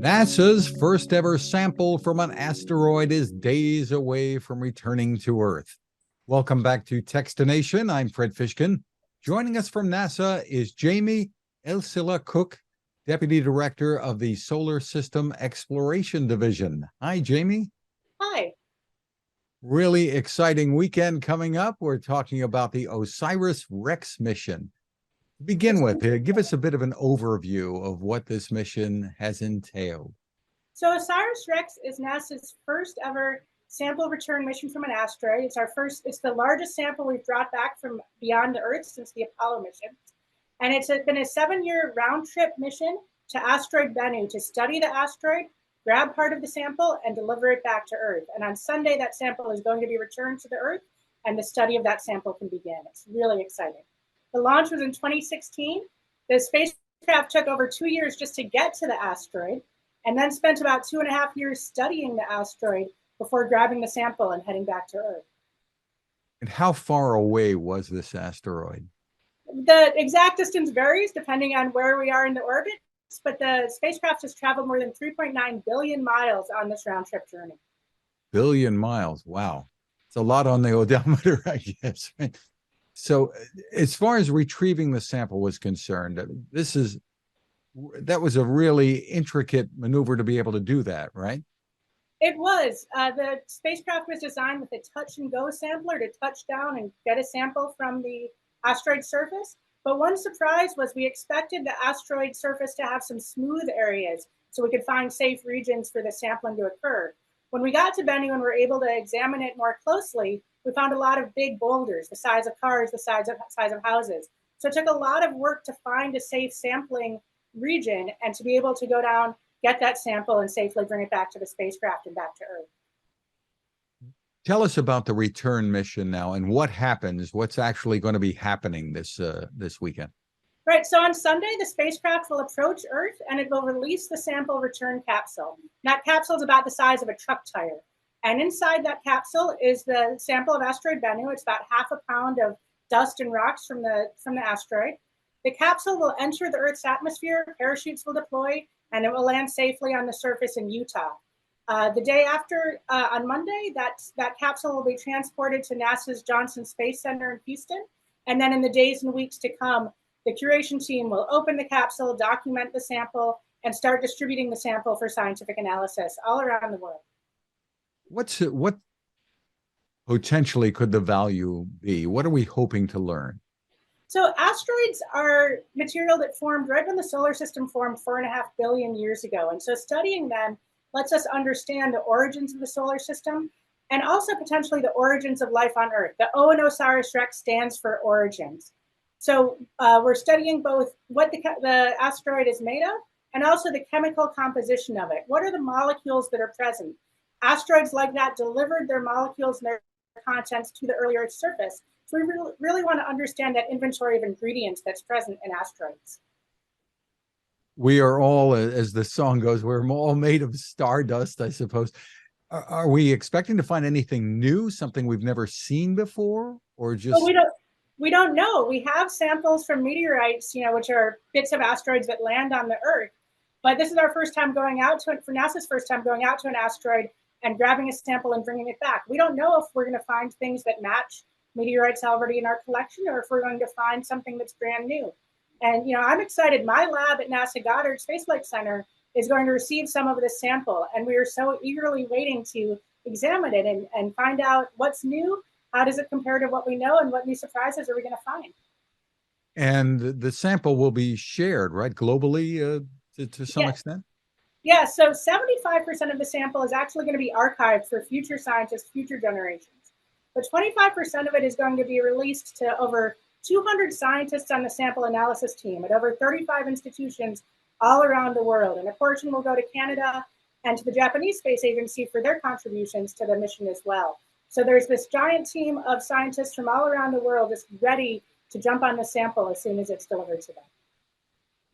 NASA's first ever sample from an asteroid is days away from returning to Earth. Welcome back to Techstination. I'm Fred Fishkin. Joining us from NASA is Jamie Elsila Cook, Deputy Director of the Solar System Exploration Division. Hi, Jamie. Hi. Really exciting weekend coming up. We're talking about the OSIRIS-REx mission. To begin with, give us a bit of an overview of what this mission has entailed. So OSIRIS-REx is NASA's first ever sample return mission from an asteroid. It's the largest sample we've brought back from beyond the Earth since the Apollo mission. And it's been a 7-year round trip mission to asteroid Bennu to study the asteroid, grab part of the sample, and deliver it back to Earth. And on Sunday, that sample is going to be returned to the Earth, and the study of that sample can begin. It's really exciting. The launch was in 2016. The spacecraft took over 2 years just to get to the asteroid, and then spent about 2.5 years studying the asteroid before grabbing the sample and heading back to Earth. And how far away was this asteroid? The exact distance varies depending on where we are in the orbit, but the spacecraft has traveled more than 3.9 billion miles on this round trip journey. Billion miles. Wow. It's a lot on the odometer, I guess. So as far as retrieving the sample was concerned, that was a really intricate maneuver to be able to do that, right? It was. The spacecraft was designed with a touch and go sampler to touch down and get a sample from the asteroid surface. But one surprise was we expected the asteroid surface to have some smooth areas so we could find safe regions for the sampling to occur. When we got to Bennu and were able to examine it more closely, we found a lot of big boulders, the size of cars, the size of houses. So it took a lot of work to find a safe sampling region and to be able to go down, get that sample, and safely bring it back to the spacecraft and back to Earth. Tell us about the return mission now and what's actually going to be happening this weekend. Right, so on Sunday, the spacecraft will approach Earth and it will release the sample return capsule. That capsule is about the size of a truck tire. And inside that capsule is the sample of asteroid Bennu. It's about 0.5 pound of dust and rocks from the asteroid. The capsule will enter the Earth's atmosphere, parachutes will deploy, and it will land safely on the surface in Utah. The day after, on Monday, that capsule will be transported to NASA's Johnson Space Center in Houston. And then in the days and weeks to come, the curation team will open the capsule, document the sample, and start distributing the sample for scientific analysis all around the world. What potentially could the value be? What are we hoping to learn? So asteroids are material that formed right when the solar system formed 4.5 billion years ago. And so studying them lets us understand the origins of the solar system and also potentially the origins of life on Earth. The O in OSIRIS-REx stands for origins. So we're studying both what the asteroid is made of and also the chemical composition of it. What are the molecules that are present? Asteroids like that delivered their molecules and their contents to the early Earth's surface. So we really want to understand that inventory of ingredients that's present in asteroids. We are all, as the song goes, we're all made of stardust, I suppose. Are we expecting to find anything new, something we've never seen before, or just? Well, we don't know. We have samples from meteorites, which are bits of asteroids that land on the Earth. But this is our first time going out to it, for NASA's first time going out to an asteroid and grabbing a sample and bringing it back. We don't know if we're going to find things that match meteorites already in our collection or if we're going to find something that's brand new. And, I'm excited. My lab at NASA Goddard Space Flight Center is going to receive some of this sample. And we are so eagerly waiting to examine it and find out what's new, how does it compare to what we know, and what new surprises are we going to find. And the sample will be shared, right, globally to some extent? Yeah, so 75% of the sample is actually going to be archived for future scientists, future generations. But 25% of it is going to be released to over 200 scientists on the sample analysis team at over 35 institutions all around the world. And a portion will go to Canada and to the Japanese Space Agency for their contributions to the mission as well. So there's this giant team of scientists from all around the world just ready to jump on the sample as soon as it's delivered to them.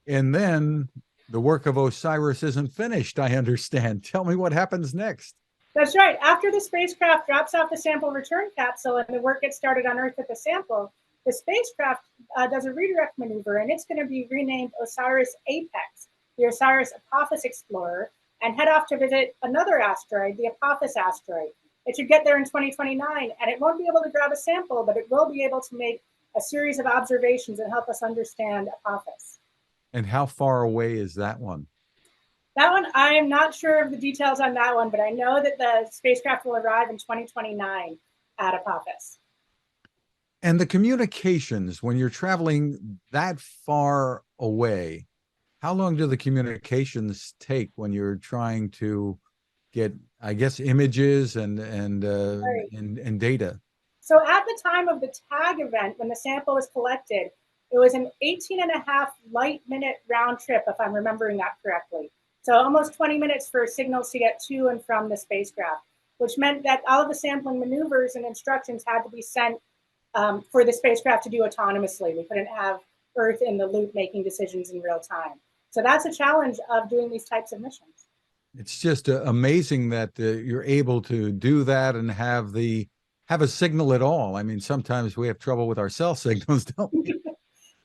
And then the work of OSIRIS isn't finished, I understand. Tell me what happens next. That's right. After the spacecraft drops off the sample return capsule and the work gets started on Earth with the sample, the spacecraft does a redirect maneuver, and it's going to be renamed OSIRIS-APEX, the OSIRIS Apophis Explorer, and head off to visit another asteroid, the Apophis asteroid. It should get there in 2029, and it won't be able to grab a sample, but it will be able to make a series of observations and help us understand Apophis. And how far away is that one? That one, I am not sure of the details on that one, but I know that the spacecraft will arrive in 2029 at Apophis. And the communications, when you're traveling that far away, how long do the communications take when you're trying to get, I guess, images and data? So at the time of the TAG event, when the sample was collected, it was an 18.5 light minute round trip, if I'm remembering that correctly. So almost 20 minutes for signals to get to and from the spacecraft, which meant that all of the sampling maneuvers and instructions had to be sent for the spacecraft to do autonomously. We couldn't have Earth in the loop making decisions in real time. So that's a challenge of doing these types of missions. It's just amazing that you're able to do that and have a signal at all. I mean, sometimes we have trouble with our cell signals, don't we?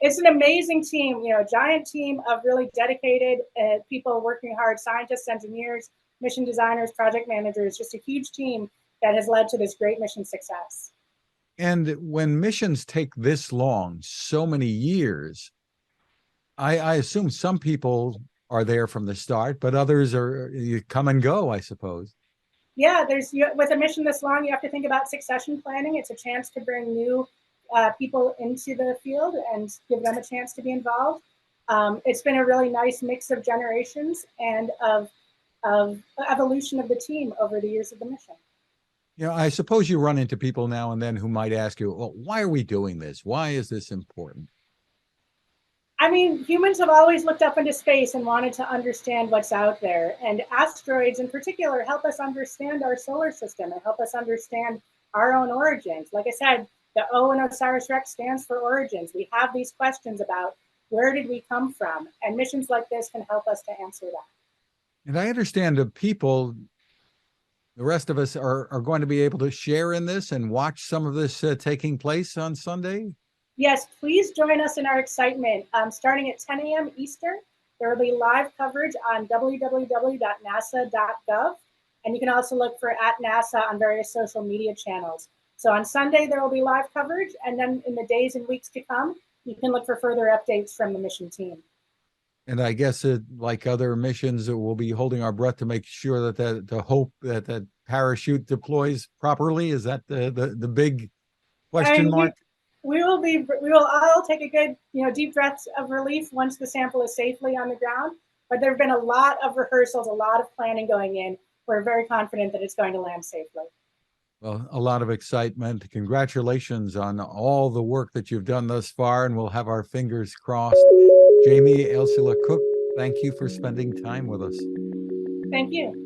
It's an amazing team, a giant team of really dedicated people working hard, scientists, engineers, mission designers, project managers, just a huge team that has led to this great mission success. And when missions take this long, so many years, I assume some people are there from the start, but others you come and go, I suppose. Yeah, with a mission this long, you have to think about succession planning. It's a chance to bring new people into the field and give them a chance to be involved. It's been a really nice mix of generations and of evolution of the team over the years of the mission. I suppose you run into people now and then who might ask you, well, why are we doing this? Why is this important? I mean, humans have always looked up into space and wanted to understand what's out there. And asteroids in particular help us understand our solar system and help us understand our own origins. Like I said, the O in OSIRIS-REx stands for origins. We have these questions about where did we come from? And missions like this can help us to answer that. And I understand the people, the rest of us are going to be able to share in this and watch some of this taking place on Sunday. Yes, please join us in our excitement. Starting at 10 a.m. Eastern, there will be live coverage on www.nasa.gov. And you can also look for @NASA on various social media channels. So on Sunday, there will be live coverage. And then in the days and weeks to come, you can look for further updates from the mission team. And I guess like other missions, we'll be holding our breath to make sure that the hope that parachute deploys properly. Is that the big question mark? We will all take a good, deep breaths of relief once the sample is safely on the ground. But there have been a lot of rehearsals, a lot of planning going in. We're very confident that it's going to land safely. Well, a lot of excitement. Congratulations on all the work that you've done thus far, and we'll have our fingers crossed. Jamie Elsila Cook, thank you for spending time with us. Thank you.